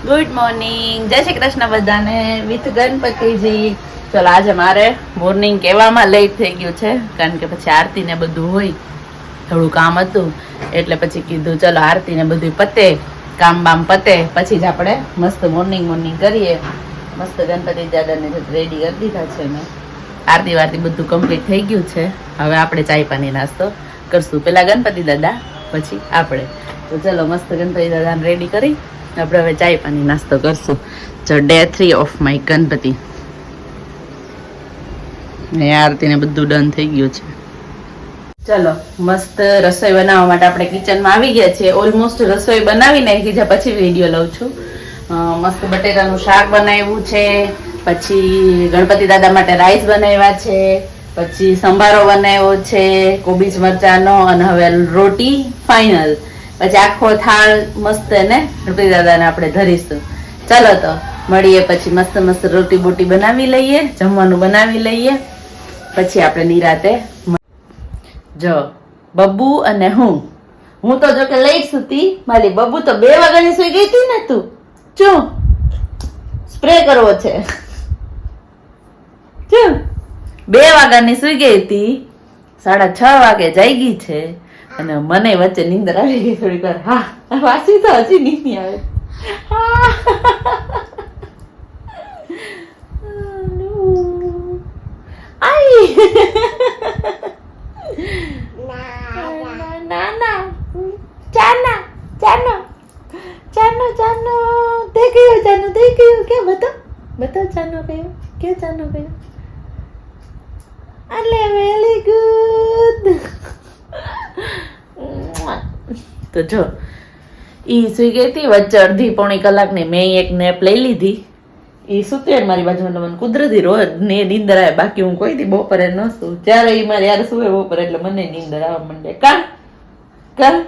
Good morning, જય શ્રી કૃષ્ણ બધાને with ગણપતિજી. ચલો આજે મારે મોર્નિંગ કહેવામાં લેટ થઈ ગયું છે કારણ કે પછી આરતી ને બધું હોય, થોડું કામ હતું એટલે પછી કીધું ચલો આરતી ને બધું પતે, કામ બામ પતે પછી જ આપણે મસ્ત મોર્નિંગ કરીએ. મસ્ત ગણપતિ દાદાને રેડી કરી દીધા છે મેં. આરતી વારતી બધું કમ્પ્લીટ થઈ ગયું છે. હવે આપણે ચાય પાણી નાસ્તો કરશું, પેલા ગણપતિ દાદા પછી આપણે. તો ચલો મસ્ત ગણપતિ દાદાને રેડી કરી આપણે હવે ચાય પાણી નાસ્તો કરશું. જો ડે 3 ઓફ માય ગણપતિ. ને આરતી ને બધું ડન થઈ ગયું છે. ચલો મસ્ત રસોઈ બનાવવા માટે આપણે કિચનમાં આવી ગયા છીએ. ઓલમોસ્ટ રસોઈ બનાવી નાખી છે, પછી વિડીયો લઉં છું. મસ્ત બટેટાનું શાક બનાવ્યું છે, પછી ગણપતિ દાદા માટે રાઈસ બનાવ્યા છે, પછી સંભારો બનાવ્યો છે કોબીજ મરચાનો, અને હવે રોટી ફાઇનલ. પછી આખો થાળ મસ્ત એને ગણપતિ દાદાને આપણે ધરીશું. ચાલો તો મળીએ પછી. મસ્ત મસ્ત રોટી બોટી બનાવી લઈએ, જમવાનું બનાવી લઈએ, પછી આપણે નિરાતે. જો બબ્બુ અને હું તો જો કે લેટ સુતી, મારી બબ્બુ તો 2 વાગ્યાની સુઈ ગઈ હતી ને. તું શું સ્પ્રે કરવો છે? શું 2 વાગ્યાની સુઈ ગઈ હતી, 6:30 વાગે જાગી છે, અને મને વચ્ચે નીંદર આવી ગઈ થોડીક વાર. હા વાસી તો હજી નહીં આવે. ના ચાના ચાનો ચાનો ચાનો તે કયો ચાનો તે કયો કે બતા ચાનો કયો કે ચાનો કયો. અલે વેરી ગુડ. તો જો ઈ સુઈ ગઈ હતી વચ્ચે અડધી પોણી કલાકની. મેં એક નેપ લઈ લીધી. ઈ સુતી મારી બાજુમાં, મને કુદરતી રોજ ને નીંદર આવે. બાકી હું કોઈ દી બપોરે ન સું. જ્યારે ઈ મારે યાર સુવે બપોરે એટલે મને નીંદર આવવા માંડે. કાલ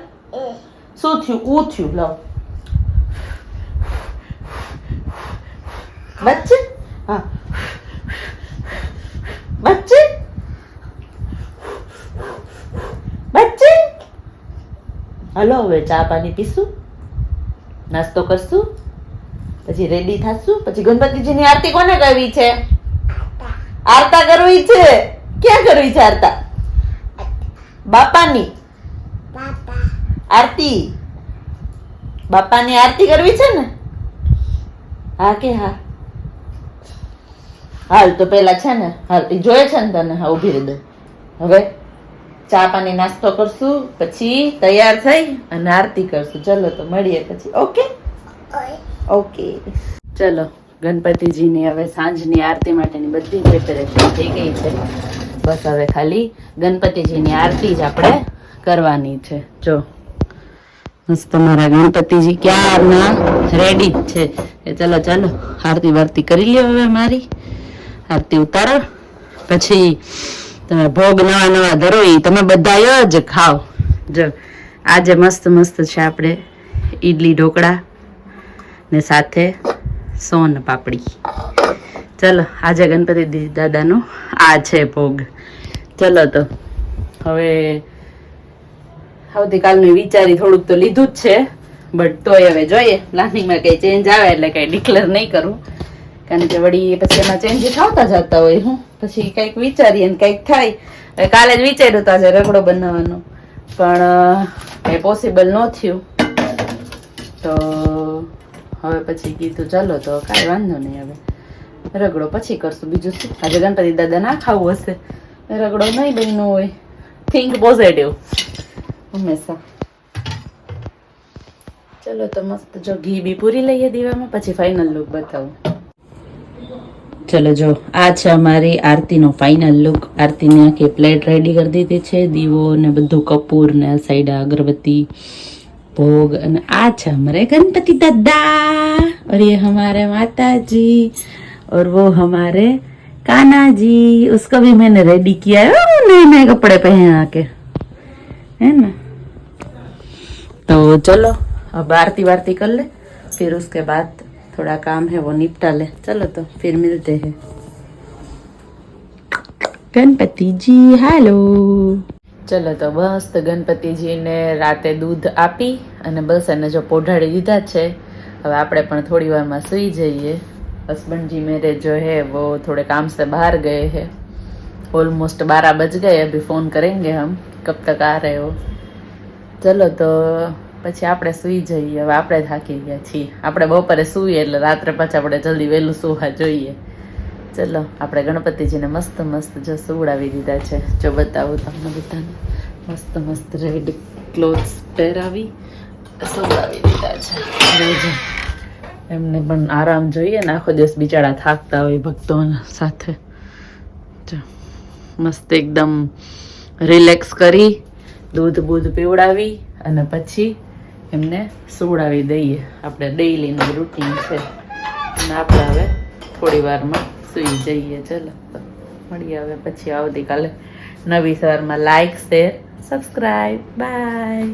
શું થયું? થયું લાવ બચ્ચે. હા બચ્ચે બચ્ચે. હાલો હવે ચા પાણી પીશું, નાસ્તો કરશું, પછી રેડી થાશું. પછી ગણપતિજીની આરતી કોને કરવી છે? આરતા કરવી છે. ક્યાં કરવી છે આરતા? બાપાની આરતી. બાપાની આરતી કરવી છે ને? હા કે હા? હાલ તો પેલા છે ને, હાલ જોયે છે ને તને. હા ઉભી રહી દે. હવે ચા પાણી નાસ્તો કરશું, પછી તૈયાર થઈ અને આરતી કરશું. ચલો તો મળીએ પછી. ઓકે. ચલો ગણપતિજીની હવે સાંજની આરતી માટેની બધી પ્રિપેરેશન થઈ ગઈ છે. બસ હવે ખાલી ગણપતિજીની આરતી જ આપણે કરવાની છે. જો મસ્ત મારા ગણપતિજી ક્યારના રેડી જ છે. ચલો આરતી વારતી કરી લ્યો. હવે મારી આરતી ઉતારો, પછી તમે ભોગ નવા ધરો, ઈ તમે બધા જ ખાઓ. જો આજે મસ્ત છે આપણે ઈડલી ઢોકળા ને સાથે સોન પાપડી. ચલો આજે ગણપતિ દાદાનો આ છે ભોગ. ચલો તો હવે આવતીકાલનું વિચારી થોડુંક તો લીધું જ છે, બટ તોય હવે જોઈએ પ્લાનિંગમાં કઈ ચેન્જ આવે એટલે કઈ ડિક્લેર નહીં કરું, કારણ કે વળી પછી એમાં ચેન્જીસ આવતા જતા હોય. હું પછી કંઈક વિચારીએ ને કંઈક થાય. કાલે જ વિચાર્યું હતું આજે રગડો બનાવવાનો, પણ એ પોસિબલ ન થયું. તો હવે પછી કીધું ચલો તો કાંઈ વાંધો નહીં, હવે રગડો પછી કરશું. બીજું શું, આજે ગણપતિ દાદા ના ખાવું હશે, રગડો નહીં બન્યો હોય. થિંક પોઝિટિવ હંમેશા. ચલો તો મસ્ત જો ઘી બી પૂરી લઈએ દીવામાં, પછી ફાઇનલ લુક બતાવું. ચલો જો આ છે અમારી આરતીનો ફાઇનલ લુક. આરતીની આખી પ્લેટ રેડી કરી દીધી છે, દીવો ને બધું, કપૂર ને સાઈડ અગરબત્તી, भोग. અને આ છે हमारे गणपति दादा, और ये हमारे माता जी, और वो हमारे कान्हा जी. उसको भी मैंने रेडी किया है नए नए कपड़े पहना के, है ना. तो चलो अब आरती वारती कर ले, फिर उसके बाद थोड़ा काम है वो निपटा ले. चलो तो फिर मिलते हैं. गणपति जी हेलो. ચલો તો મસ્ત ગણપતિજીને રાતે દૂધ આપી અને બસ એને જો પોઢાડી દીધા છે. હવે આપણે પણ થોड़ी वार में सोई जाइए। हस्बैंड जी मेरे जो है वो थोड़े काम से बाहर गए हैं। ऑलमोस्ट 12 बज गए। अभी फ़ोन करेंगे हम कब तक आ रहे हो। चलो तो પછી આપણે સૂઈ જઈએ। હવે આપણે થાકી ગયા છીએ। આપણે બપોરે સૂઈએ એટલે રાત્રે પાછા આપણે જલ્દી વહેલું સૂવા જોઈએ। ચલો આપણે ગણપતિજીને મસ્ત મસ્ત જો સુવડાવી દીધા છે। જો બતાવું તમને બધાને મસ્ત મસ્ત રેડ ક્લોથ્સ પહેરાવી સુવડાવી દીધા છે। જો એમને પણ આરામ જોઈએ ને, આખો દિવસ બિચારા થાકતા હોય ભક્તોના સાથે। જો મસ્ત એકદમ રિલેક્સ કરી દૂધ બૂધ પીવડાવી અને પછી એમને સુવડાવી દઈએ। આપણે ડેઈલીનું રૂટીન છે અને આપણે હવે થોડી વારમાં સૂઈ જઈએ। ચલો તો મળીએ હવે પછી આવતીકાલે નવી સવારમાં। Like, share, subscribe, by.